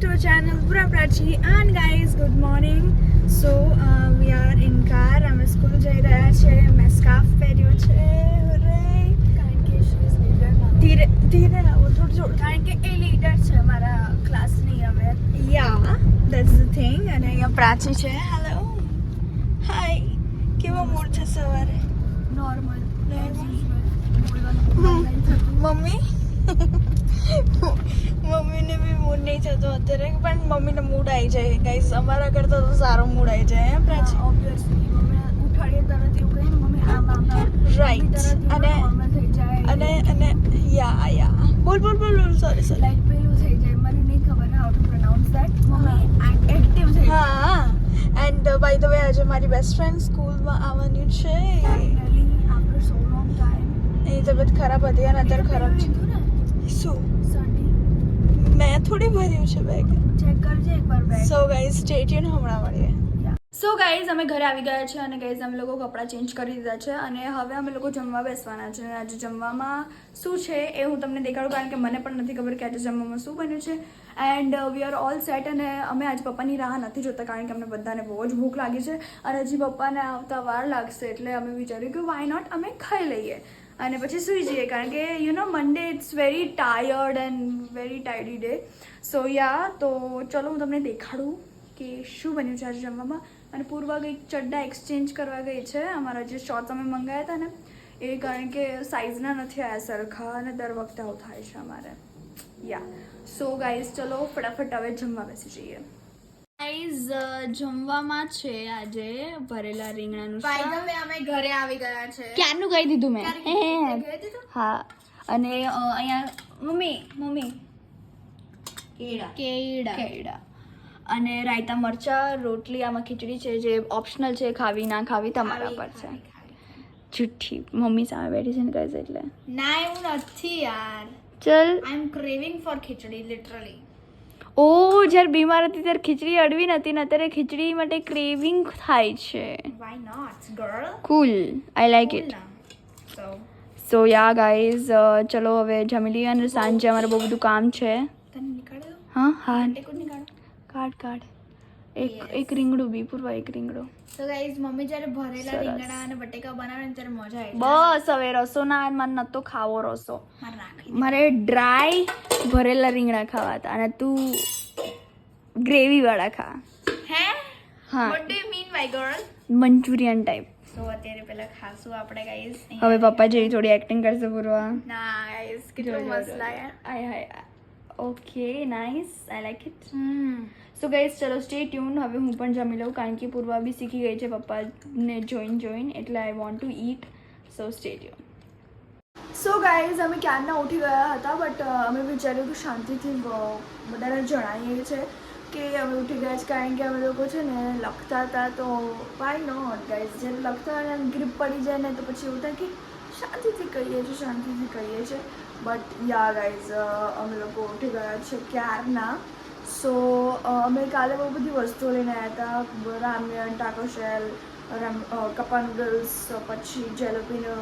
to our channel Pura Prachi and guys good morning. So we are in car. અમે school જઈ રહ્યા છે. મેં સ્કાર્ફ પહેર્યો છે. હરે કારણ કે she is leader now. ધીરે ધીરે આવો થોડું કારણ કે એ લીડર છે મારા ક્લાસની હવે. Yeah, that's the thing. અને અહીંયા પ્રાચી છે. Hello hi. કેવો મૂડ છે સવારે? નોર્મલ. મમ્મી મમ્મીને બી મૂડ નહીં થતો અત્યારે પણ મમ્મીને મૂડ આવી જાય ગાઈસ અમારા કરતાં તો સારો મૂડ આવી જાય હે પ્રાચી ઓબ્વિયસલી મમ્મી ઉઠાડીએ તરત એવું કહે ને મમ્મી આમ રાઈટ અને યા બોલ સોરી લાઈક પેલું થઈ જાય મને નહીં ખબર how to pronounce that mummy active થઈ હા એન્ડ બાય ધ વે આજે મારી બેસ્ટ ફ્રેન્ડ સ્કૂલમાં આવવાની છે finally after so long time એની તબિયત ખરાબ હતી અને અત્યારે ખરાબ છે શું મેં થોડી ભર્યું છે બેગ ચેક કરજે એકવાર bag so guys stay tune હમણાં મળીએ સો ગાઈઝ અમે ઘરે આવી ગયા છે અને ગાઈઝ અમે લોકો કપડાં ચેન્જ કરી દીધા છે અને હવે અમે લોકો જમવા બેસવાના છે આજે જમવામાં શું છે એ હું તમને દેખાડું કારણ કે મને પણ નથી ખબર કે આજે જમવામાં શું બન્યું છે and we are all set અને અમે આજે પપ્પાની રાહ નથી જોતા કારણ કે અમને બધાને બહુ જ ભૂખ લાગી છે અને હજી પપ્પાને આવતા વાર લાગશે એટલે અમે વિચાર્યું કે વાય નોટ અમે ખાઈ લઈએ અને પછી સૂઈ જઈએ કારણ કે you know Monday it's very tired and very tiring day so yeah તો ચલો હું તમને દેખાડું કે શું બન્યું છે આજે જમવામાં અને પૂર્વા કંઈક ચડ્ડા એક્સચેન્જ કરવા ગઈ છે અમારા જે શોર્ટ્સ અમે મંગાવ્યા હતા ને એ કારણ કે સાઇઝના નથી આવ્યા સરખા અને દર વખતે આવું થાય છે અમારે યા સો ગાઈઝ ચલો ફટાફટ હવે જમવા બેસી જઈએ ગાઈઝ જમવામાં છે આજે ભરેલા રીંગણાનું શાક અમે ઘરે આવી ગયા છે ક્યારનું કહી દીધું મેં હા અને અહીંયા મમ્મી કેળા અને રાયતા મરચા રોટલી આમાં ખીચડી છે જે ઓપ્શનલ છે ખાવી ના ખાવી તમારા પર છે જુઠ્ઠી મમ્મી સામે બેઠી છે ને કહે છે એટલે ના એવું નથી યાર ચલ આઈ એમ ક્રેવિંગ ફોર ખીચડી લિટરલી ઓ જ્યારે બીમાર હતી ત્યારે ખીચડી અડવી નથી ને અત્યારે ખીચડી માટે ક્રેવિંગ થાય છે why not girl cool I like it so yeah guys ચલો હવે જમી લઈએ અને સાંજે અમારે બહુ બધું કામ છે હા કાઢ એક રીંગણું બી પૂર્વા એક રીંગણું તો ગાઈઝ મમ્મી જ્યારે ભરેલા રીંગણા અને બટેકા બનાવે ને ત્યારે મજા આવે બસ હવે રસો ના મને નતો ખાવો રસો મારે ડ્રાય ભરેલા રીંગણા ખાવા હતા અને તું ગ્રેવી વાળા ખા હે હા what do you mean by girl Manchurian type તો અત્યારે પેલા ખાસું આપણે ગાઈઝ હવે પપ્પા જેવી થોડી એક્ટિંગ કરશે પૂર્વા ના ગાઈઝ કેટલું મસ્ત લાગે hi okay nice I like it so guys ચલો સ્ટે ટ્યુન હવે હું પણ જમી લઉં કારણ કે પૂર્વા બી શીખી ગઈ છે પપ્પાને જોઈન એટલે I want to eat so stay tune so guys અમે ક્યારના ઉઠી ગયા હતા બટ અમે વિચાર્યું કે શાંતિથી બધાને જણાવીએ છે કે અમે ઉઠી ગયા છે કારણ કે અમે લોકો છે ને લખતા હતા તો વાય નોટ ગાઈઝ જ્યારે લખતા હોય ને ગ્રીપ પડી જાય ને તો પછી એવું થાય કે શાંતિથી કહીએ છીએ બટ યા ગાઈઝ અમે લોકો ઉઠી ગયા છે ક્યારના સો અમે કાલે બહુ બધી વસ્તુઓ લઈને આવ્યા હતા રામિયન ટાકો શેલ કપા નૂડલ્સ પછી જેલોપીનો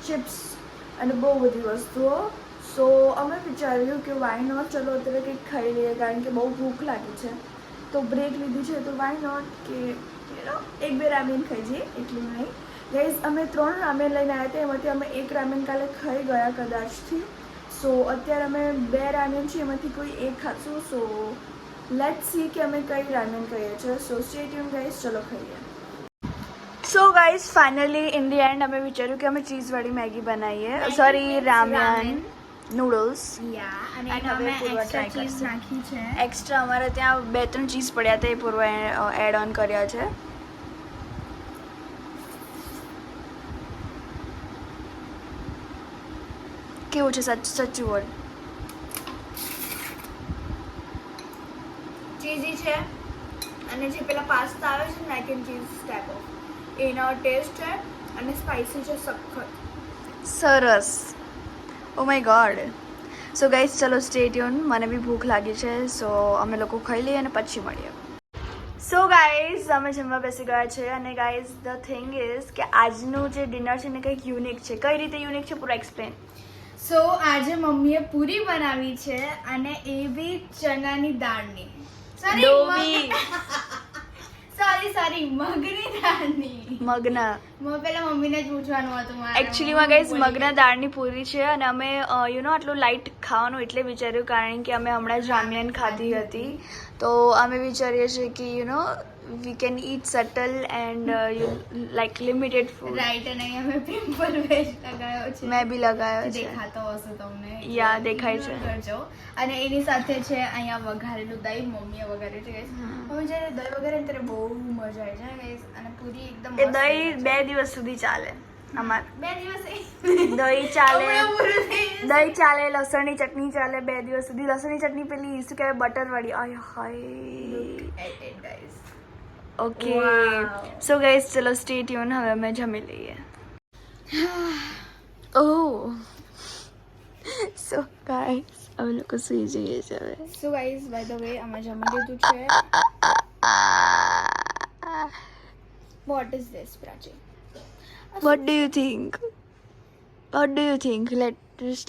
ચિપ્સ અને બહુ બધી વસ્તુઓ સો અમે વિચાર્યું કે વાય નોટ ચલો અત્યારે કંઈક ખાઈ લઈએ કારણ કે બહુ ભૂખ લાગી છે તો બ્રેક લીધી છે તો વાય નોટ કે એક બે રામેન ખાઈ જઈએ એટલું નહીં ગાઈઝ અમે 3 રામેન લઈને આવ્યા હતા એમાંથી અમે એક રામેન કાલે ખાઈ ગયા કદાચથી સો અત્યારે અમે 2 રામેન છે એમાંથી કોઈ એક ખાશું સો લેટ્સ સી કે અમે કઈ રામેન કહીએ છીએ સો સ્ટે ટ્યુન ગાઈઝ ચલો ખાઈએ so guys finally in the end અમે વિચાર્યું કે અમે ચીઝવાળી મેગી બનાવીએ સોરી રામેન નૂડલ્સ અને હવે પૂર્વા ટ્રાય ચીઝ નાખી છે એક્સ્ટ્રા અમારે ત્યાં 2-3 ચીઝ પડ્યા હતા એ પૂર્વા એડ ઓન કર્યા છે કેવું છે સાચું બોલ ચીઝી છે અને જે પેલા પાસ્તા આવે છે make and cheese type of એનો ટેસ્ટ છે અને સ્પાઇસી છે સખત સરસ oh my God so guys ચલો સ્ટે ટ્યુન મને બી ભૂખ લાગી છે સો અમે લોકો ખાઈ લઈએ અને પછી મળીએ સો ગાઈઝ અમે જમવા બેસી ગયા છે અને ગાઈઝ ધ થિંગ ઇઝ કે આજનું જે ડિનર છે ને કંઈક યુનિક છે કઈ રીતે યુનિક છે પૂરા એક્સપ્લેન સો આજે મમ્મીએ પૂરી બનાવી છે અને એ બી ચણાની દાળની સોરી મગની દાળની મગના પેલા મમ્મીને જ પૂછવાનું હતું મારે. એકચ્યુઅલીમાં ગાઈઝ મગના દાળની પૂરી છે અને અમે આટલું લાઇટ ખાવાનું એટલે વિચાર્યું કારણ કે અમે હમણાં જ રામયન ખાધી હતી તો અમે વિચારીએ છીએ કે we can eat subtle and like limited food. Right અને અહીંયા મેં પિમ્પલ વેજ લગાવ્યો છે. મેં બી લગાવ્યો છે. દેખાતો હશે તમને. યા દેખાય છે. કરજો અને એની સાથે છે અહીંયા વઘારેલું દહીં મમ્મીએ વઘાર્યું છે. મમ્મી જ્યારે દહીં વઘારે ને ત્યારે બહુ મજા આવી જાય guys. અને પૂરી એકદમ એ દહીં 2 દિવસ સુધી ચાલે અમાર. 2 દિવસ દહીં ચાલે લસણની ચટણી ચાલે 2 દિવસ સુધી. લસણની ચટણી પેલી શું કહેવાય બટર વાળી. આય હાય ઓકે સો ગાઈઝ ચલો સ્ટે ટ્યુન. હવે અમે જમી લઈએ. ઓહ સો ગાઈઝ અમે લોકો સુઈ જઈએ છીએ હવે. So guys by the way અમે જમી લીધું છે. What is this Prachi? What do you think?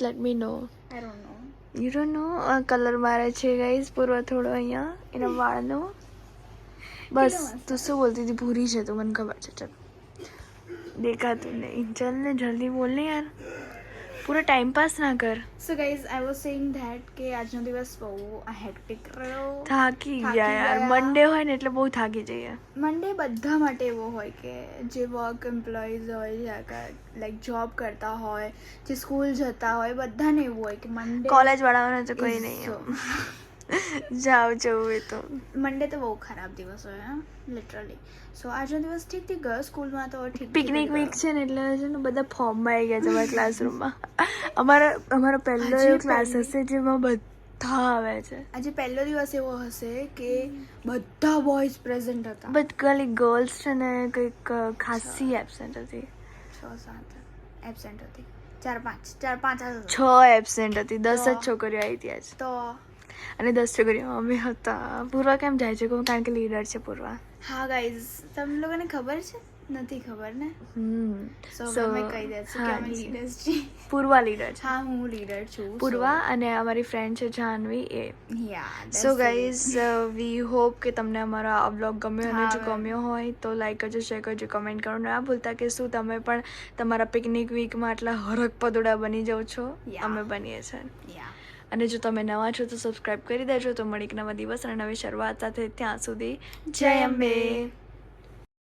Let me know. I don't know. You don't know? Colour મારે છે ગાઈઝ પૂર્વ થોડો અહીંયા એના વાળનો. બસ તું શું બોલતી હતી? પૂરી છે તો મને ખબર છે. ચાલ દેખાતું નહીં. ચાલ ને જલ્દી બોલ ને યાર. પૂરો ટાઈમ પાસ ના કર. So guys I was saying that કે આજનો દિવસ બહુ હેક્ટિક રહ્યો. થાકી ગયા યાર. મંડે હોય ને એટલે બહુ થાકી જઈએ. મંડે બધા માટે એવો હોય કે જે વર્ક એમ્પ્લોઈઝ હોય લાઈક જોબ કરતા હોય જે સ્કૂલ જતા હોય બધાને એવું હોય કે મંડે કોલેજ વાળાઓને તો કોઈ નહીં. જાઓ જવું એ તો. મંડે તો બહુ ખરાબ દિવસ હોય લિટરલી. સો આજનો દિવસ ઠીકથી ગયો. સ્કૂલમાં તો ઠીક પિકનિક વીક છે ને એટલે છે ને બધા ફોર્મમાં આવી ગયા છે અમારા ક્લાસરૂમમાં. અમારો પહેલો એવો ક્લાસ હશે જેમાં બધા આવે છે. આજે પહેલો દિવસ એવો હશે કે બધા બોયઝ પ્રેઝન્ટ હતા. બટ ખાલી ગર્લ્સ છે ને કંઈક ખાસી એબસેન્ટ હતી. 6-7 એબસેન્ટ હતી. 4-5 6 એબસેન્ટ હતી. 10 જ છોકરીઓ આવી હતી આજ તો. અને 10 છોકરીઓ અમે હતા. પૂર્વા કેમ જાય છે? કારણ કે લીડર છે પૂર્વા. હા ગાઈઝ તમને લોકોને ખબર છે? નથી ખબર ને? સો મેં કહી દઉં છું કે અમે લીડર્સ છીએ. પૂર્વા લીડર છે. હા હું લીડર છું. પૂર્વા અને અમારી ફ્રેન્ડ છે જાહ્નવી એ. યા સો ગાઈઝ વી હોપ કે તમને અમારો આ વ્લોગ ગમ્યો અને જો ગમ્યો હોય તો લાઈક કરજો, શેર કરજો, કમેન્ટ કરવાનું ના ભૂલતા કે શું તમે પણ તમારા પિકનિક વીકમાં આટલા હરક પદોડા બની જાઓ છો. અમે બનીએ છીએ. અને જો તમે નવા છો તો સબસ્ક્રાઈબ કરી દેજો. તો મળી એક નવા દિવસ અને નવી શરૂઆત સાથે. ત્યાં સુધી જય અંબે.